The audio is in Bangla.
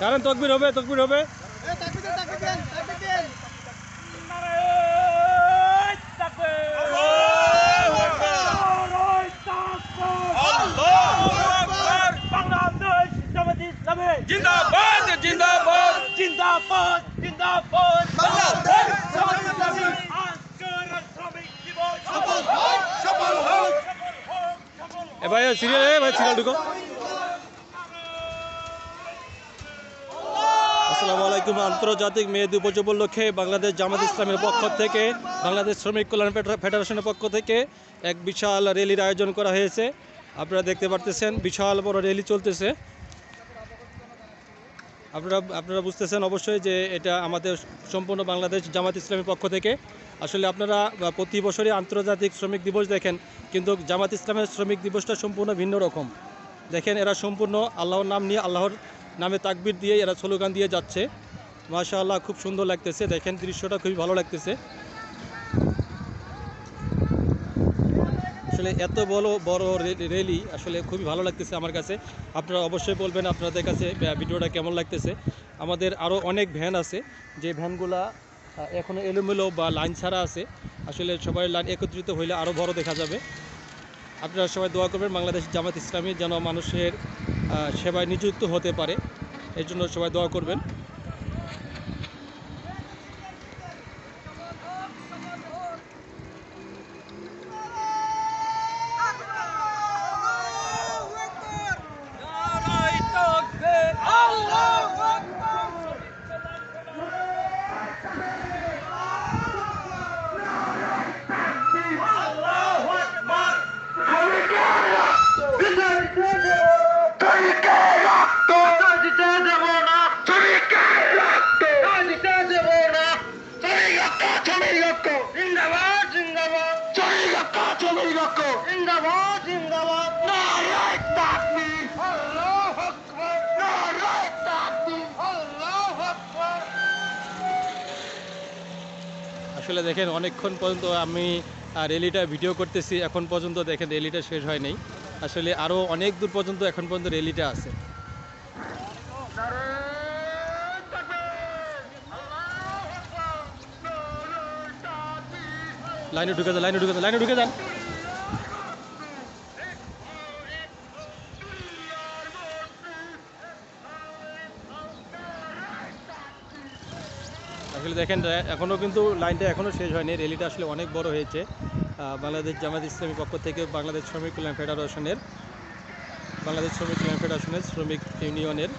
কারণ তকবীর হবে, তকবীর হবে। জিন্দাবাদ জিন্দাবাদ জিন্দাবাদ জিন্দাবাদ বাংলাদেশ জামাত ইসলামী সফল হোক এ ভাই সিরিয়াল, এ ভাই সিরিয়াল ঢুকো। আসসালামু আলাইকুম। আন্তর্জাতিক মে দিবস উপলক্ষে বাংলাদেশ জামাত ইসলামের পক্ষ থেকে, বাংলাদেশ শ্রমিক কল্যাণ ফেডারেশনের পক্ষ থেকে এক বিশাল র্যালির আয়োজন করা হয়েছে। আপনারা দেখতে পারতেছেন বিশাল বড় র্যালি চলতেছে। আপনারা বুঝতেছেন অবশ্যই যে এটা আমাদের সম্পূর্ণ বাংলাদেশ জামাত ইসলামের পক্ষ থেকে। আসলে আপনারা প্রতি বছরই আন্তর্জাতিক শ্রমিক দিবস দেখেন, কিন্তু জামাত ইসলামের শ্রমিক দিবসটা সম্পূর্ণ ভিন্ন রকম। দেখেন এরা সম্পূর্ণ আল্লাহর নাম নিয়ে, আল্লাহর নামে তাকবীর দিয়ে এরা স্লোগান দিয়ে যাচ্ছে। মাশাআল্লাহ, খুব সুন্দর লাগতেছে। দেখেন দৃশ্যটা খুবই ভালো লাগতেছে। আসলে এত বড় র্যালি আসলে খুবই ভালো লাগতেছে আমার কাছে। আপনারা অবশ্যই বলবেন আপনাদের কাছে ভিডিওটা কেমন লাগতেছে। আমাদের আরও অনেক ভ্যান আছে, যে ভ্যানগুলা এখনও এলোমেলো বা লাইন ছাড়া আছে। আসলে সবাই লাইন একত্রিত হইলে আরও বড় দেখা যাবে। আপনারা সবাই দোয়া করবেন বাংলাদেশ জামাত ইসলামী যেন মানুষের সেবায় নিযুক্ত হতে পারে, এর জন্য সবাই দোয়া করবেন। আসলে দেখেন অনেকক্ষণ পর্যন্ত আমি র্যালিটা ভিডিও করতেছি, এখন পর্যন্ত দেখেন র্যালিটা শেষ হয় নাই। আসলে আরও অনেক দূর পর্যন্ত এখন পর্যন্ত র্যালিটা আছে। লাইনে ঢুকে যান, লাইনে ঢুকে যান, লাইনে ঢুকে যান। আসলে দেখেন এখনও কিন্তু লাইনটা এখনও শেষ হয়নি। র্যালিটা আসলে অনেক বড় হয়েছে। বাংলাদেশ জামাত ইসলামী পক্ষ থেকে বাংলাদেশ শ্রমিক কল্যাণ ফেডারেশনের শ্রমিক ইউনিয়নের